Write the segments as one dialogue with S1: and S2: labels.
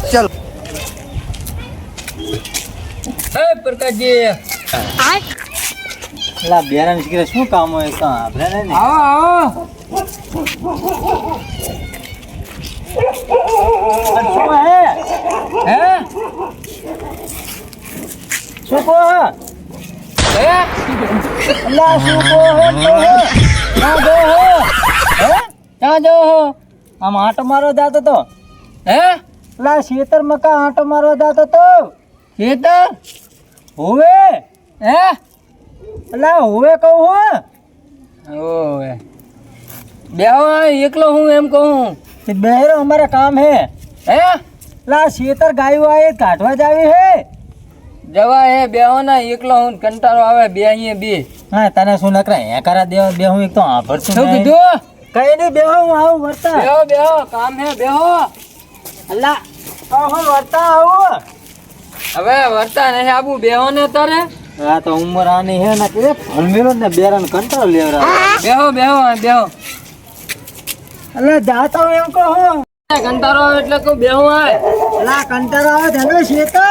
S1: चल
S2: પ્રકાશજી
S3: લા બેરાન શીખરે શું કામ હોય તો આપણે ને
S2: આવો
S3: શું હે
S2: હે
S3: શું કો
S2: હે
S3: લા શું કો હે ના દો હે ક્યાં જો આમ આંટો મારવા જાતો તો
S2: હે
S3: લા શેતર મકા આંટો મારવા જાતો તો
S2: ખેતર
S3: હોવે
S2: હે
S3: લા હોવે કહું હું
S2: ઓવે બેહો એકલો હું એમ કહું
S3: તે બેરો हमारा काम है
S2: હે
S3: ला शेतर गायो आए काटवा जावी है
S2: જવા હે બેહો ના એકલો હું કંટાળો આવે બે અહીંયા બે
S3: हां तने શું નકરા હે કરા દે બે હું એક તો આભરતું
S2: શું કીધું
S3: કઈ નહીં બેહો હું આવું વર્તા
S2: બેહો બેહો કામ હે બેહો
S3: અલ્લા ઓહો વર્તા આવું
S2: હવે વર્તા નહીં આબુ બેહો ને તારે
S3: આ તો ઉંમર આની હે ને કે ભણમેલો ને બેરાન કંટાળ લેવરા
S2: બેહો બેહો બેહો
S3: અલ્લા જાતો હું એમ કહું
S2: કંટાળો આવે એટલે કહું બેહો આય
S3: અલ્લા કંટાળ આવે ધનો શેતર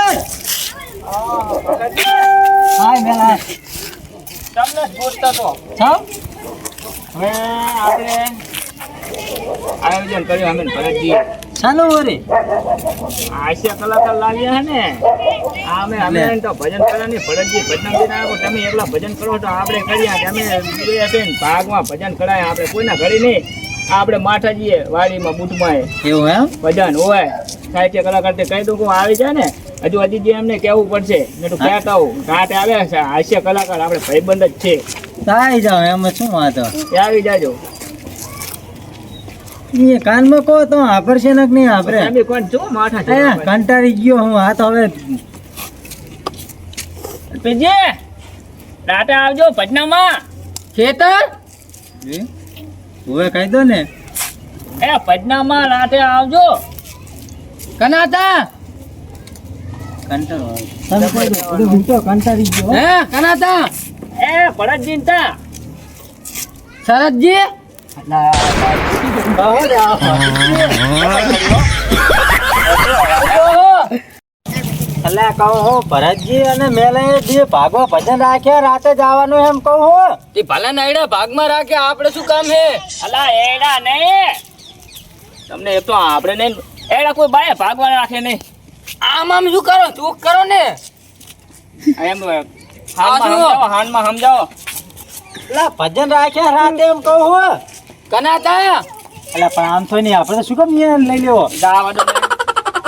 S3: હાય મેલા
S2: તમને પૂછતા તો
S3: છા
S2: હવે આપણે આયોજન કર્યું અમે ભરતજી
S3: ચાલો વરે
S2: આશા કલાકાર લાવ્યા હે ને અમે તો ભજન કરવાની ભરતજી ભજન દીના આપો તમે એકલા ભજન કરો તો આપણે કર્યા તમે બે બેન ભાગમાં ભજન કરાય આપણે કોઈના ઘરે નહીં આપણે માઠાજીએ વાડીમાં બુટમાં
S3: એવું એમ
S2: ભજન હોય સાહિત્ય કલાકાર તે કહી દઉં કે આવી જાય ને હજુ અજીજી એમને કહેવું પડશે ને તો કહેતા આવું ઘાટ આવ્યા છે હાસ્ય કલાકાર આપણે ભાઈબંધ જ છે
S3: તાઈ જાવ એમ શું વાત
S2: એ આવી જાજો
S3: એ કાનમાં કહો તો આભરશે ને નહીં આભરે
S2: તમે કોણ જો માઠા છે
S3: કંટાળી ગયો હું આ તો હવે
S2: પેજે રાતે આવજો ભજનામાં ખેતર
S3: હવે કહી દો ને
S2: એ ભજનામાં રાતે આવજો કનાતા
S3: કંટાળો આવે તમે કહી દો બધું હું તો કંટાળી ગયો
S2: હે કનાતા એ ભરતજી તા શરદજી
S3: અલ્યા કહો હો ભરતજી અને મેલે જે ભાગવા ભજન રાખ્યા રાતે જવાનું એમ કહું હો
S2: તે ભલા નાયડા ભાગમાં રાખે આપણે શું કામ હે અલા એડા નહીં તમને એ તો આપણે નહીં એડા કોઈ બાય ભાગવા રાખે નહીં આમ શું કરો ચૂક કરો ને એમ હાનમાં સમજાવો
S3: અલ્યા ભજન રાખ્યા રાતે એમ કહું હો
S2: કનાતા
S3: અલ્યા પણ આમ તો નહીં આપણે શું કામ અહીંયા લઈ લેવો
S2: દાવા દો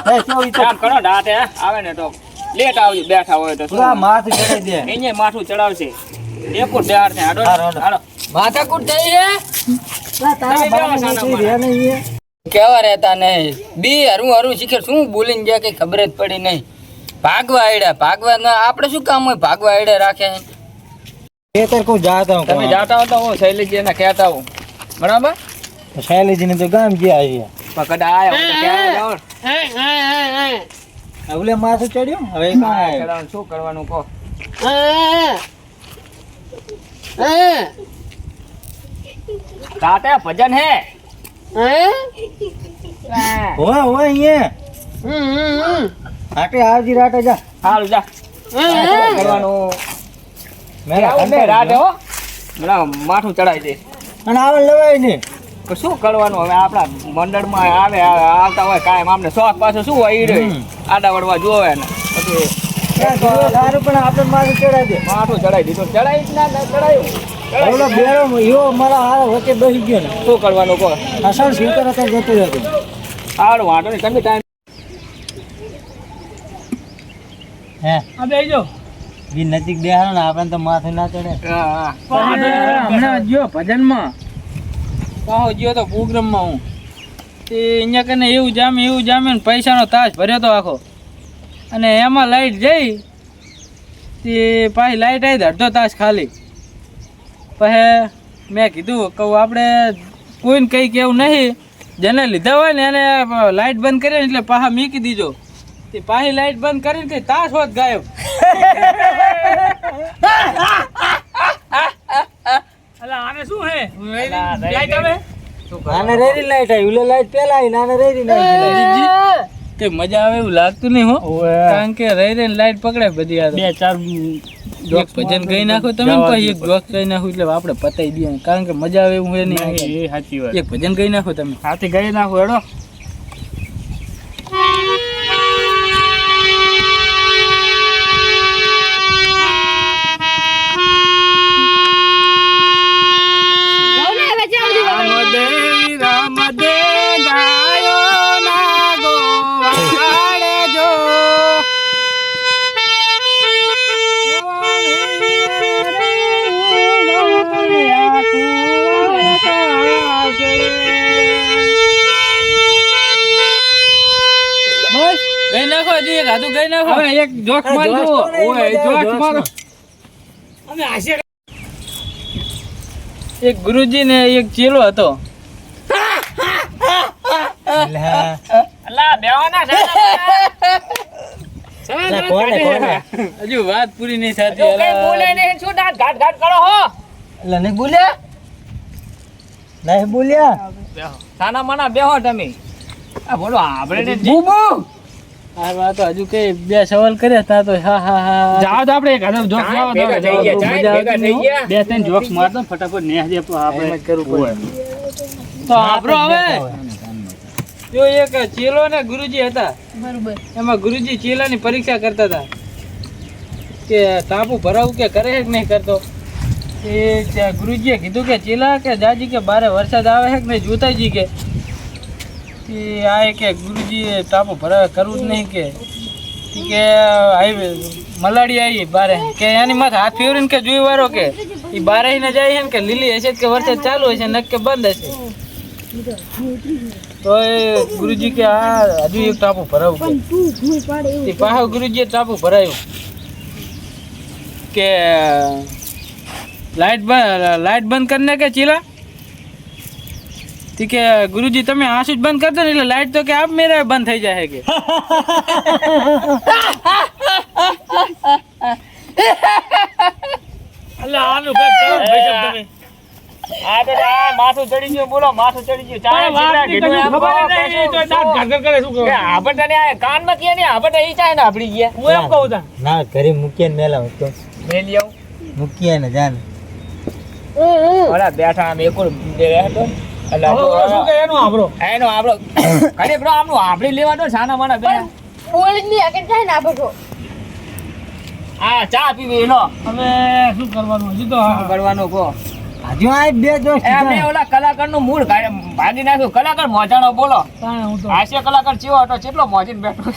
S3: હે કેવું તો
S2: કામ કરો દાતે આવે ને તો લેટ આવજો બેઠા હોય તો
S3: પૂરા માથું ચડાઈ દે
S2: એને માથું ચડાવશે એપુર બેહાર છે હાડો હાડો માથા કુટ થઈ હે
S3: તારા બાપા રે નહીં
S2: કેવા રહેતા નહીં બી હરું શીખર શું બોલીને ગયા કઈ ખબર જ પડી નહીં ભાગવા આડ્યા આપણે શું કામ હોય ભાગવા આડ્યા રાખે
S3: ખેતર કો જાતા હું
S2: તમે જાતા હો તો હું શૈલેજી એને કહેતા હું બરાબર
S3: શૈલેજી ને તો ગામ ગયા અહીંયા
S2: પકડ આયા
S3: ઓલે માથું ચડ્યું હવે કાંઈ
S2: શું કરવાનું કહો રાતે ભજન હે
S3: હોય અહીંયા હાટે આવજી રાટે જા
S2: સારું જા કરવાનું
S3: મેરા
S2: રાતે હો માથું ચડાવી દે
S3: અને આવે લેવાય ને
S2: તો શું કરવાનું હવે આપણા મંડળમાં આવતા હોય કાયમ આમને શોખ પાછો શું હોય ઈ આડા વડવા જોવે ને પછી
S3: સારું પણ આપણે માથું ચડાવી દે
S2: માથું ચડાવી દીધું ચડાવી જ ના ચડાવ્યું
S3: ઓલો બેરો યો મારા હારો વચ્ચે બેસી ગયો ને
S2: શું કરવાનું કહો
S3: અસલ સ્વીકાર હતા જતો રહ્યો
S2: સારું વાંધો નહીં તમે ટાઈમ
S3: હે
S2: આ બેજો
S3: બી નજીક બેહારો ને આપણને તો માથું ના ચડે
S2: હમણાં જો ભજનમાં કહો ગયો તો પ્રોગ્રામમાં હું તે અહીંયા કને એવું જામે ને પૈસાનો તાજ ભર્યો તો આખો અને એમાં લાઈટ જઈ તે પાછી લાઈટ આવી અડધો તાસ ખાલી પછી મેં કીધું કહું આપણે કોઈને કંઈ કેવું નહીં જેને લીધા હોય ને એને લાઈટ બંધ કરી એટલે પાછા મૂકી દીજો તે પાછી લાઈટ બંધ કરીને કે તાસ હોત ગાયબ અલા આને શું હે લાઈટ આવે
S3: આને રેડી લાઈટ આવી ઓલે લાઈટ પેલા આવી નાને રેડી લાઈટ
S2: તે મજા આવે એવું લાગતું નહીં હો કારણ કે રહી રહીને લાઈટ પકડે બધી આ તો.
S3: બે ચાર
S2: એક ભજન કહી નાખો તમે ને પછી એક જોક કહી નાખો એટલે આપણે પતાઈ દઈએ કારણ કે મજા આવે એવું હોય નહીં.
S3: એ સાચી વાત.
S2: એક ભજન કહી નાખો તમે.
S3: હાથી ગઈ નાખો હેડો.
S2: ગઈ નાખો હજી એક હાથું ગઈ નાખો.
S3: હવે એક જોક માર દો. ઓય જોક મારો.
S2: એક ગુરુજી ને એક ચેલો હતો.
S3: અલા બેવાના છે.
S2: હજુ વાત પૂરી નહીં થતી.
S3: કઈ બોલે નહીં શું દાંત ઘાટ ઘાટ કરો હો.
S1: એટલે નહીં બોલ્યા નહીં બોલ્યા
S3: સાના માના બેહો તમે. આ બોલો આપણે
S1: બૂબુ
S2: આ વાત હજુ કઈ બે સવાલ કર્યા તા તો હા હા હા
S3: જાવ તો આપણે એક હજાર જોક મારો તો
S2: ભેગા થઈ ગયા,
S3: મજા આવતી નહીં હો.
S2: બે ત્રણ જોક્સ મારતો ફટાફટ ને આજે આપણે કરવું પડે. તો આપણો હવે જો એક ચેલો ને ગુરુજી હતા.
S4: બરોબર.
S2: એમાં ગુરુજી ચેલાની પરીક્ષા કરતા હતા કે ટાપુ ભરાવું કે કરે છે કે નહીં કરતો. એ ગુરુજીએ કીધું કે ચેલા કે જાજી કે બારે વરસાદ આવે છે કે નહીં જોતાજી કે આ કે ગુરુજી ટાપુ ભરાવે કરવું જ નહીં કે આવી મલાડી આવી બારે કે એની માથે હાથ ફેરવીને કે જોઈ વારો કે એ બારે ને જાય છે ને કે લીલી હશે કે વરસાદ ચાલુ હશે નક કે બંધ હશે. તો એ ગુરુજી કે આ હજુ એક ટાપુ ભરાવું કે પાછો ગુરુજીએ ટાપુ ભરાયું કે લાઈટ બંધ કરીને કે ચીલા કે ગુરુજી તમે આંસુ જ બંધ કરતો ને એટલે લાઈટ તો કે આપ મેરા બંધ થઈ જાય કે.
S3: અલા આનું કઈ કરો ભાઈ સાહેબ તમે. આ તો આ માથું ચડી ગયું બોલો માથું ચડી ગયું. ચાલે જીરા કીધું એમ ખબર નહીં તો દાંત ઘાટ ઘાટ કરે શું કહો. આપણ તને આ કાનમાં કે ને આપણ ઈ ચાય ને આપડી ગયા. હું એમ કહું તા.
S1: ના ઘરે મૂકીને મેલા તો
S3: મે લઈ આવું.
S1: મૂકીએ ને જાન
S3: ઓલા બેઠા આમ એકોર બેઠો. અલા શું કે એનો આપણો ખરેખર આમનું આપડી લેવા દો સાના માના બે.
S4: ઓળની આગળ જાય ને આપો.
S3: આ ચા પીવી લો.
S2: હવે શું કરવાનું હજી તો
S3: શું કરવાનું કહો.
S1: હજુ આ બે દોસ્ત
S3: એ મેં ઓલા કલાકારનું મૂળ ભાગી નાખ્યું. કલાકાર મોજાણો બોલો.
S2: હું તો
S3: હાસ્ય કલાકાર ચેવો હતો કેટલો મોજીને બેઠો.